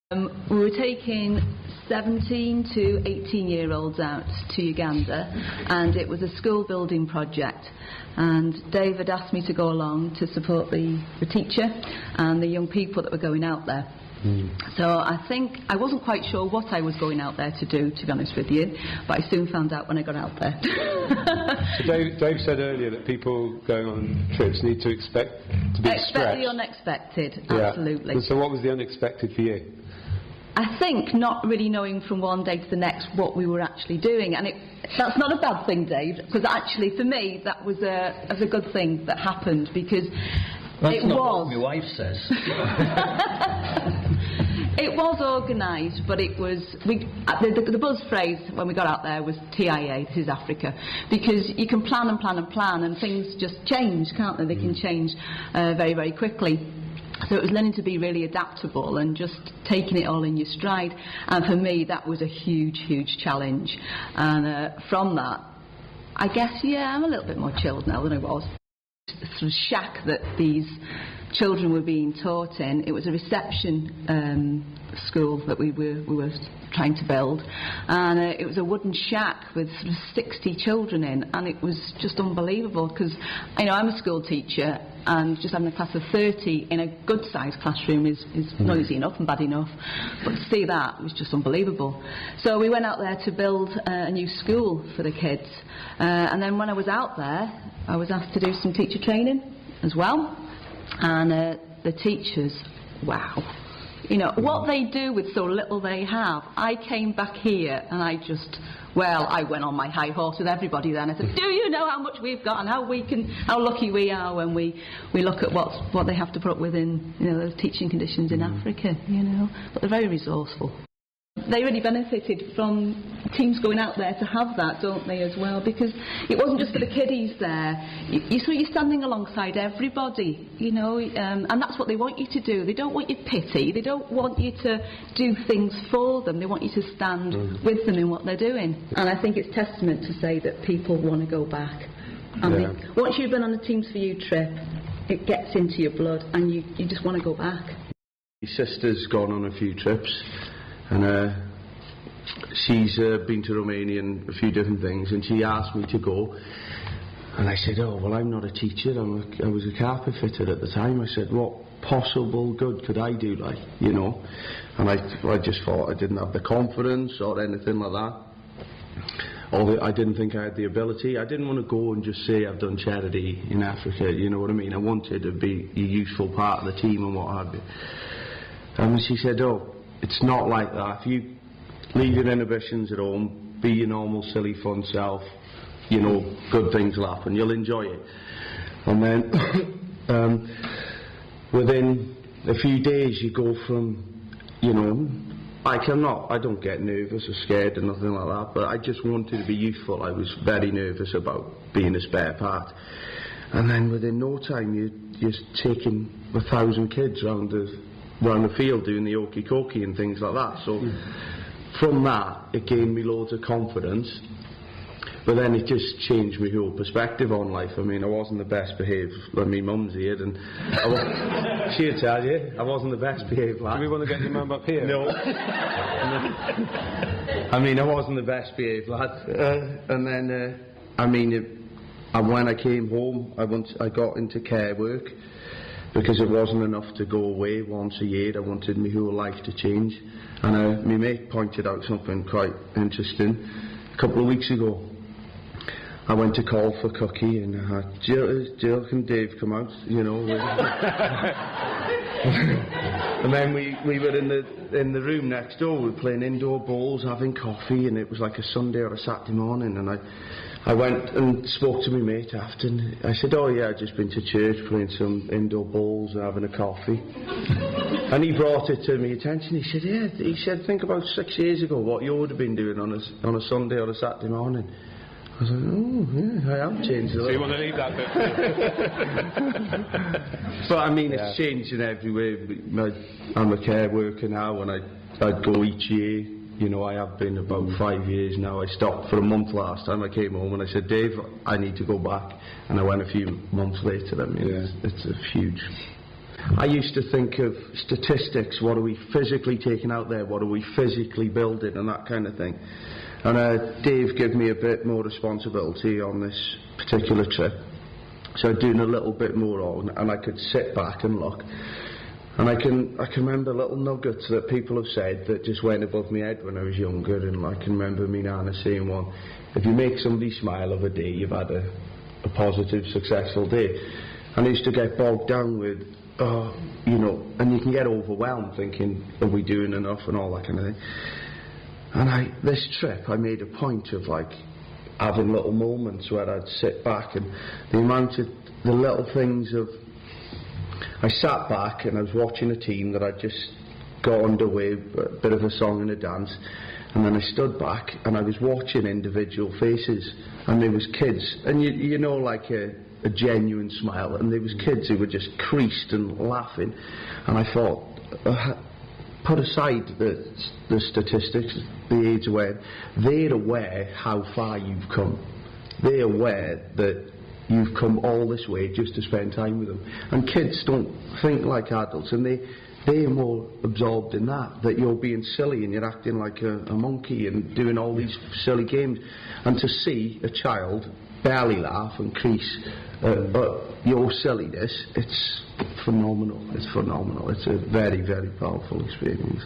We were taking 17 to 18-year-olds out to Uganda, and it was a school building project, and David asked me to go along to support the teacher and the young people that were going out there. So I think I wasn't quite sure what I was going out there to do, to be honest with you, but I soon found out when I got out there. So Dave said earlier that people going on trips need to expect to be Expect stretched. the unexpected, absolutely. Yeah. So what was the unexpected for you? I think not really knowing from one day to the next what we were actually doing, and that's not a bad thing, Dave, because actually for me that was a good thing that happened, because that's not what my wife says. It was organised, but it was the buzz phrase when we got out there was TIA, this is Africa, because you can plan and plan and plan, and things just change, can't they? They can change very, very quickly. So it was learning to be really adaptable and just taking it all in your stride. And for me, that was a huge, huge challenge. And from that, I guess, yeah, I'm a little bit more chilled now than I was. The sort of shack that these children were being taught in, it was a reception school that we were trying to build, and it was a wooden shack with sort of 60 children in, and it was just unbelievable, because I'm a school teacher, and just having a class of 30 in a good sized classroom is noisy enough and bad enough, but to see that was just unbelievable. So we went out there to build a new school for the kids, and then when I was out there I was asked to do some teacher training as well, and the teachers, wow, what they do with so little they have. I came back here and I went on my high horse with everybody then. I said, do you know how much we've got and how lucky we are when we look at what they have to put up with in those teaching conditions in Africa, but they're very resourceful. They really benefited from teams going out there to have that, don't they, as well? Because it wasn't just for the kiddies there. You're standing alongside everybody, and that's what they want you to do. They don't want your pity. They don't want you to do things for them. They want you to stand with them in what they're doing. And I think it's testament to say that people want to go back. Once you've been on a Teams4U trip, it gets into your blood, and you just want to go back. My sister's gone on a few trips, and she's been to Romania and a few different things, and she asked me to go, and I said, oh well, I'm not a teacher, I was a carpet fitter at the time. I said, what possible good could I do, and I just thought I didn't have the confidence or anything like that, or I didn't think I had the ability. I didn't want to go and just say I've done charity in Africa, you know what I mean? I wanted to be a useful part of the team and what have you. And she said, oh, it's not like that. If you leave your inhibitions at home, be your normal, silly, fun self, good things will happen. You'll enjoy it. And then within a few days, you go from, I don't get nervous or scared or nothing like that, but I just wanted to be useful. I was very nervous about being a spare part. And then within no time, you're taking 1,000 kids round the field doing the okey-cokey and things like that. So from that, it gave me loads of confidence, but then it just changed my whole perspective on life. I mean, I wasn't the best behaved when my mum's here, and she'll tell you I wasn't the best behaved lad. Do we want to get your mum up here? No. I mean, I wasn't the best behaved lad, and then and when I came home, I got into care work, because it wasn't enough to go away once a year. I wanted my whole life to change. And my mate pointed out something quite interesting. A couple of weeks ago, I went to call for Cookie, and Jill and Dave come out, and then we were in the room next door. We were playing indoor bowls, having coffee, and it was like a Sunday or a Saturday morning, and I went and spoke to my mate after, and I said, oh yeah, I've just been to church playing some indoor bowls and having a coffee. And he brought it to my attention. He said, think about 6 years ago what you would have been doing on a Sunday or a Saturday morning. I was like, oh yeah, I have changed a little. So you want to leave that bit? But I mean, it's changed in every way. I'm a care worker now, and I'd go each year. I have been about 5 years now. I stopped for a month last time. I came home and I said, Dave, I need to go back. And I went a few months later. I mean, it's a huge. I used to think of statistics, what are we physically taking out there, what are we physically building, and that kind of thing. And Dave gave me a bit more responsibility on this particular trip, so doing a little bit more on, and I could sit back and look. And I can remember little nuggets that people have said that just went above my head when I was younger, and I can remember me nana saying one, if you make somebody smile of a day, you've had a positive, successful day. And I used to get bogged down with, you know, and you can get overwhelmed thinking, are we doing enough and all that kind of thing. And this trip, I made a point of like having little moments where I'd sit back, and the amount of the little things of, I sat back and I was watching a team that I'd just got underway, a bit of a song and a dance, and then I stood back and I was watching individual faces, and there was kids, and you know, like a genuine smile, and there was kids who were just creased and laughing, and I thought, put aside the statistics, the age aware, they're aware how far you've come. They're aware that you've come all this way just to spend time with them. And kids don't think like adults, and they're more absorbed in that you're being silly and you're acting like a monkey and doing all these silly games. And to see a child barely laugh and crease your silliness, it's phenomenal. It's phenomenal. It's a very, very powerful experience.